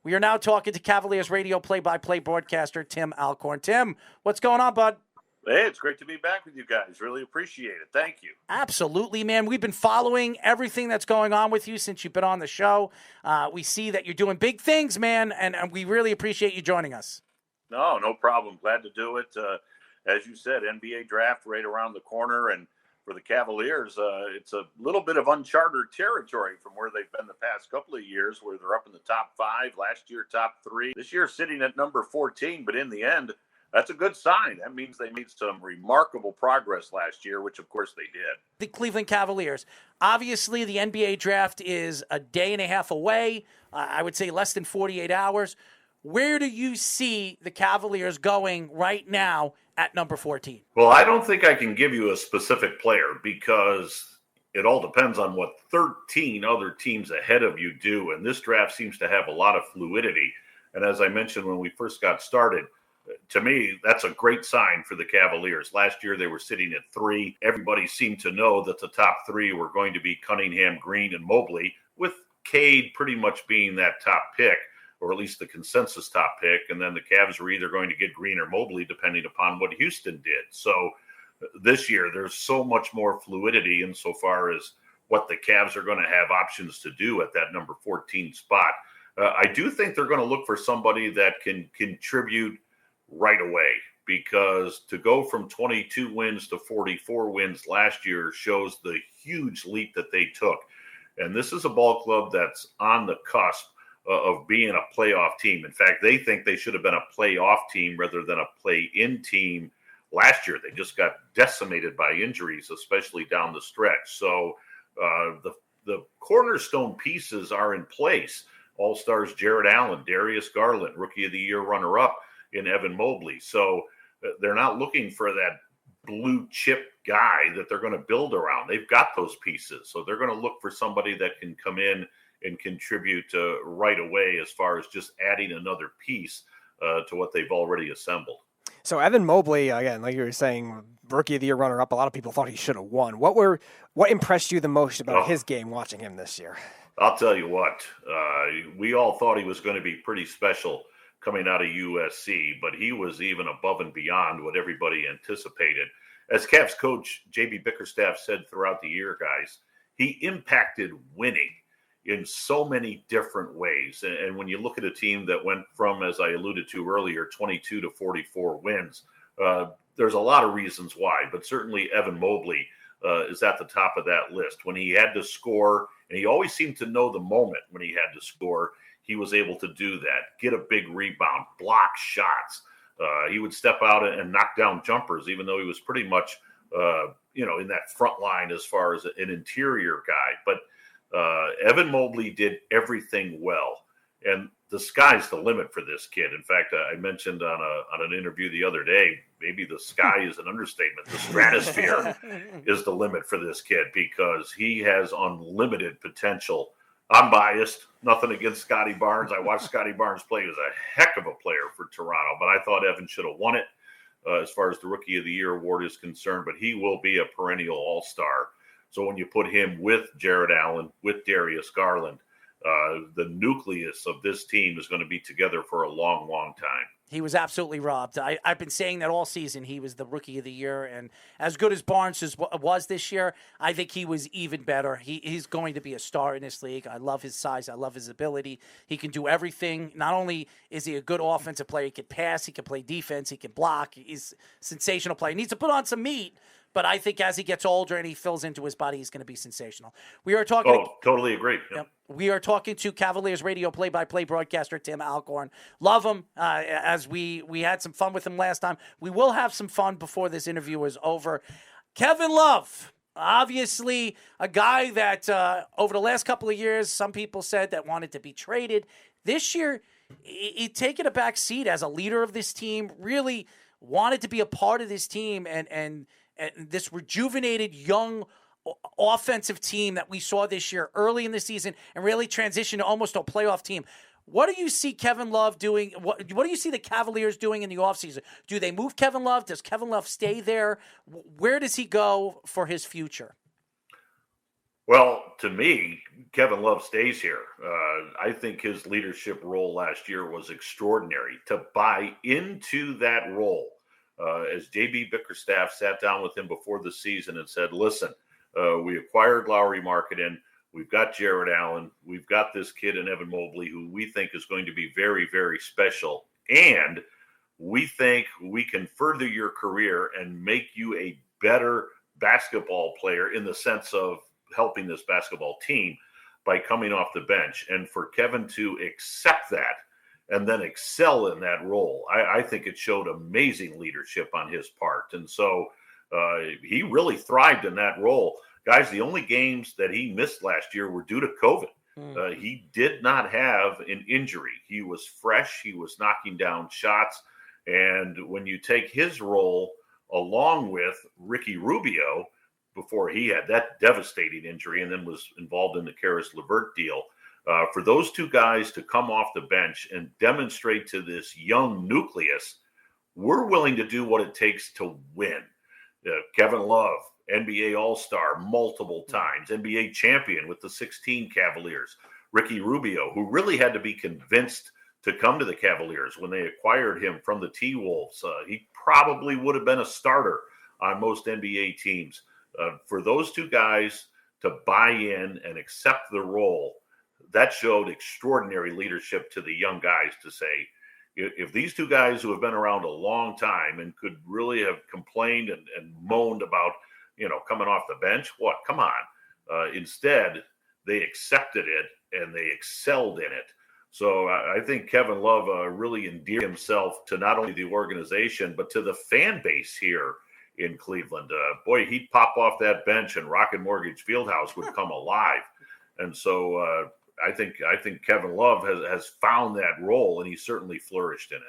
We are now talking to Cavaliers radio play-by-play broadcaster Tim Alcorn. Tim, what's going on, bud? Hey, it's great to be back with you guys. Really appreciate it. Thank you. Absolutely, man. We've been following everything that's going on with you since you've been on the show. We see that you're doing big things, man, and we really appreciate you joining us. No problem. Glad to do it. As you said, NBA draft right around the corner, and for the Cavaliers, it's a little bit of uncharted territory from where they've been the past couple of years, where they're up in the top 5, last year top 3. This year sitting at number 14, but in the end, that's a good sign. That means they made some remarkable progress last year, which, of course, they did. The Cleveland Cavaliers. Obviously, the NBA draft is a day and a half away. I would say less than 48 hours. Where do you see the Cavaliers going right now at number 14? Well, I don't think I can give you a specific player because it all depends on what 13 other teams ahead of you do. And this draft seems to have a lot of fluidity. And as I mentioned when we first got started, to me, that's a great sign for the Cavaliers. Last year, they were sitting at 3. Everybody seemed to know that the top 3 were going to be Cunningham, Green, and Mobley, with Cade pretty much being that top pick, or at least the consensus top pick. And then the Cavs were either going to get Green or Mobley, depending upon what Houston did. So this year, there's so much more fluidity insofar as what the Cavs are going to have options to do at that number 14 spot. I do think they're going to look for somebody that can contribute right away, because to go from 22 wins to 44 wins last year shows the huge leap that they took. And this is a ball club that's on the cusp of being a playoff team. In fact, they think they should have been a playoff team rather than a play-in team last year. They just got decimated by injuries, especially down the stretch. So the cornerstone pieces are in place. All-stars Jared Allen, Darius Garland, Rookie of the Year runner-up in Evan Mobley. So they're not looking for that blue chip guy that they're going to build around. They've got those pieces. So they're going to look for somebody that can come in and contribute right away as far as just adding another piece to what they've already assembled. So Evan Mobley, again, like you were saying, Rookie of the Year runner-up, a lot of people thought he should have won. What impressed you the most about his game watching him this year? I'll tell you what, we all thought he was going to be pretty special coming out of USC, but he was even above and beyond what everybody anticipated. As Cavs coach J.B. Bickerstaff said throughout the year, guys, he impacted winning in so many different ways. And when you look at a team that went from, as I alluded to earlier, 22 to 44 wins, there's a lot of reasons why, but certainly Evan Mobley is at the top of that list. When he had to score, and he always seemed to know the moment when he had to score, he was able to do that, get a big rebound, block shots. He would step out and knock down jumpers, even though he was pretty much, in that front line as far as an interior guy. But Evan Mobley did everything well, and the sky's the limit for this kid. In fact, I mentioned on an interview the other day, maybe the sky is an understatement. The stratosphere is the limit for this kid because he has unlimited potential. I'm biased. Nothing against Scottie Barnes. I watched Scottie Barnes play. He was a heck of a player for Toronto, but I thought Evan should have won it as far as the Rookie of the Year award is concerned. But he will be a perennial all-star. So when you put him with Jared Allen, with Darius Garland, the nucleus of this team is going to be together for a long, long time. He was absolutely robbed. I've been saying that all season. He was the Rookie of the Year, and as good as Barnes was this year, I think he was even better. He's going to be a star in this league. I love his size. I love his ability. He can do everything. Not only is he a good offensive player, he can pass, he can play defense, he can block. He's a sensational player. He needs to put on some meat, but I think as he gets older and he fills into his body, he's going to be sensational. We are talking. Oh, totally agree. Yep. We are talking to Cavaliers radio play-by-play broadcaster Tim Alcorn. Love him. As we had some fun with him last time. We will have some fun before this interview is over. Kevin Love, obviously a guy that over the last couple of years, some people said that wanted to be traded. This year, he's taken a back seat as a leader of this team, really wanted to be a part of this team and this rejuvenated young offensive team that we saw this year early in the season and really transitioned to almost a playoff team. What do you see Kevin Love doing? What do you see the Cavaliers doing in the offseason? Do they move Kevin Love? Does Kevin Love stay there? Where does he go for his future? Well, to me, Kevin Love stays here. I think his leadership role last year was extraordinary. To buy into that role, as JB Bickerstaff sat down with him before the season and said, listen, we acquired Lowry Markkanen. We've got Jared Allen. We've got this kid in Evan Mobley who we think is going to be very, very special. And we think we can further your career and make you a better basketball player in the sense of helping this basketball team by coming off the bench. And for Kevin to accept that and then excel in that role, I think it showed amazing leadership on his part. And so he really thrived in that role. Guys, the only games that he missed last year were due to COVID. He did not have an injury. He was fresh. He was knocking down shots. And when you take his role along with Ricky Rubio, before he had that devastating injury and then was involved in the Karis LeVert deal, for those two guys to come off the bench and demonstrate to this young nucleus, we're willing to do what it takes to win. Kevin Love, NBA All-Star multiple times, NBA champion with the 16 Cavaliers. Ricky Rubio, who really had to be convinced to come to the Cavaliers when they acquired him from the T-Wolves. He probably would have been a starter on most NBA teams. For those two guys to buy in and accept the role, that showed extraordinary leadership to the young guys to say, if these two guys who have been around a long time and could really have complained and moaned about, coming off the bench, come on. Instead, they accepted it and they excelled in it. So I think Kevin Love really endeared himself to not only the organization, but to the fan base here in Cleveland. He'd pop off that bench and Rocket Mortgage Fieldhouse would come alive. And so I think Kevin Love has found that role, and he certainly flourished in it.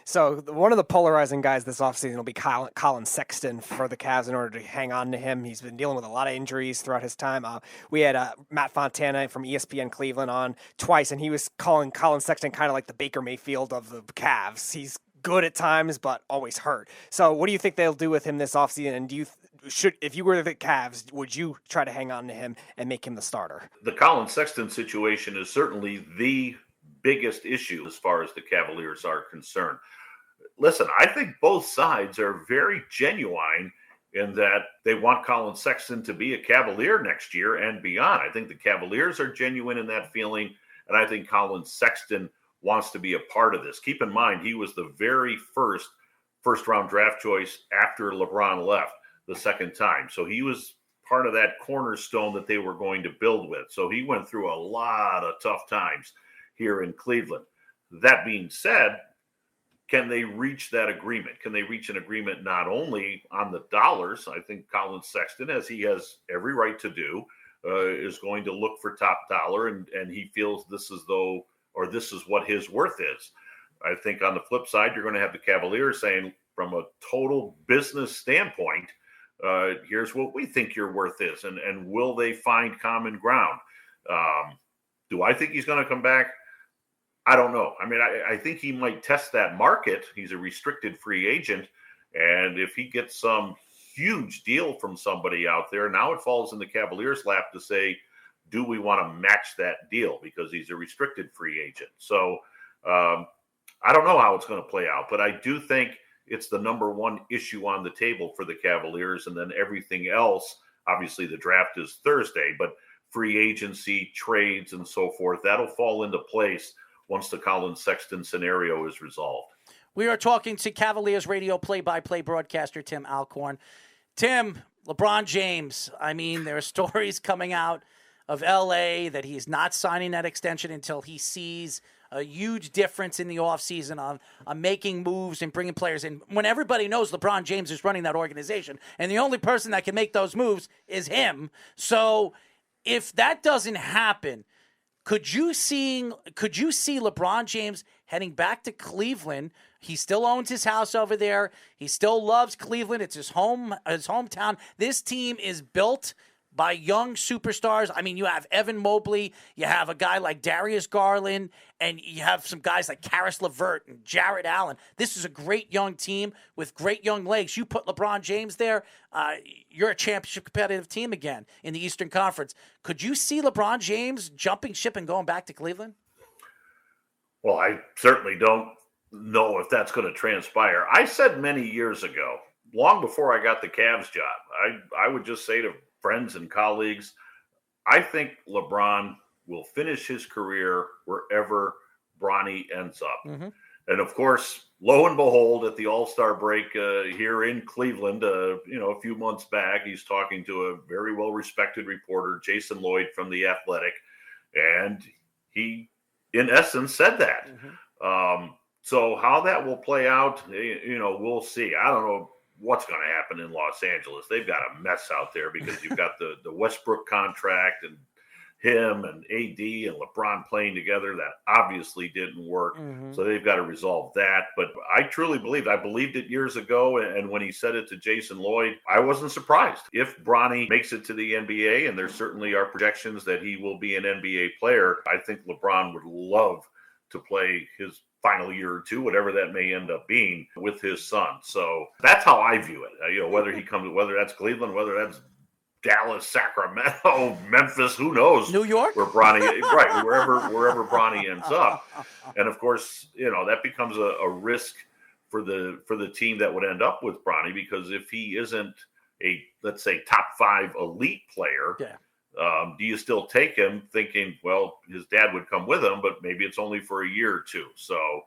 So one of the polarizing guys this offseason will be Colin Sexton for the Cavs in order to hang on to him. He's been dealing with a lot of injuries throughout his time. We had Matt Fontana from ESPN Cleveland on twice, and he was calling Colin Sexton kind of like the Baker Mayfield of the Cavs. He's good at times, but always hurt. So what do you think they'll do with him this offseason? And if you were the Cavs, would you try to hang on to him and make him the starter? The Colin Sexton situation is certainly the biggest issue as far as the Cavaliers are concerned. Listen, I think both sides are very genuine in that they want Colin Sexton to be a Cavalier next year and beyond. I think the Cavaliers are genuine in that feeling, and I think Colin Sexton wants to be a part of this. Keep in mind, he was the very first-round draft choice after LeBron left the second time. So he was part of that cornerstone that they were going to build with. So he went through a lot of tough times here in Cleveland. That being said, can they reach that agreement? Can they reach an agreement not only on the dollars? I think Colin Sexton, as he has every right to do, is going to look for top dollar, and he feels this is what his worth is. I think on the flip side, you're going to have the Cavaliers saying, from a total business standpoint, here's what we think your worth is, and will they find common ground? Do I think he's going to come back? I don't know. I mean, I think he might test that market. He's a restricted free agent, and if he gets some huge deal from somebody out there, now it falls in the Cavaliers' lap to say, do we want to match that deal because he's a restricted free agent? So I don't know how it's going to play out, but I do think it's the number one issue on the table for the Cavaliers, and then everything else, obviously the draft is Thursday, but free agency, trades, and so forth, that'll fall into place once the Colin Sexton scenario is resolved. We are talking to Cavaliers radio play-by-play broadcaster Tim Alcorn. Tim, LeBron James, I mean, there are stories coming out of L.A. that he's not signing that extension until he sees a huge difference in the offseason on making moves and bringing players in. When everybody knows LeBron James is running that organization, and the only person that can make those moves is him. So if that doesn't happen, could you see LeBron James heading back to Cleveland? He still owns his house over there. He still loves Cleveland. It's his hometown. This team is built by young superstars. I mean, you have Evan Mobley, you have a guy like Darius Garland, and you have some guys like Karis LeVert and Jarrett Allen. This is a great young team with great young legs. You put LeBron James there, you're a championship competitive team again in the Eastern Conference. Could you see LeBron James jumping ship and going back to Cleveland? Well, I certainly don't know if that's going to transpire. I said many years ago, long before I got the Cavs job, I would just say to friends and colleagues, I think LeBron will finish his career wherever Bronny ends up. Mm-hmm. And of course, lo and behold, at the All-Star break here in Cleveland, a few months back, he's talking to a very well-respected reporter, Jason Lloyd from The Athletic, and he, in essence, said that. Mm-hmm. So how that will play out, we'll see. I don't know what's going to happen in Los Angeles. They've got a mess out there because you've got the Westbrook contract and him and AD and LeBron playing together. That obviously didn't work. Mm-hmm. So they've got to resolve that. But I truly I believed it years ago. And when he said it to Jason Lloyd, I wasn't surprised. If Bronny makes it to the NBA, and there certainly are projections that he will be an NBA player, I think LeBron would love to play his final year or two, whatever that may end up being, with his son. So that's how I view it. Whether he comes, whether that's Cleveland, whether that's Dallas, Sacramento, Memphis, who knows? New York, where Bronny, right, wherever Bronny ends up, and of course, that becomes a risk for the team that would end up with Bronny, because if he isn't a, let's say, top 5 elite player, yeah. Do you still take him thinking, well, his dad would come with him, but maybe it's only for a year or two? So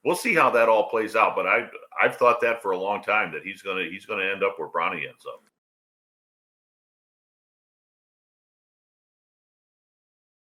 we'll see how that all plays out. But I've thought that for a long time, that he's gonna end up where Bronny ends up.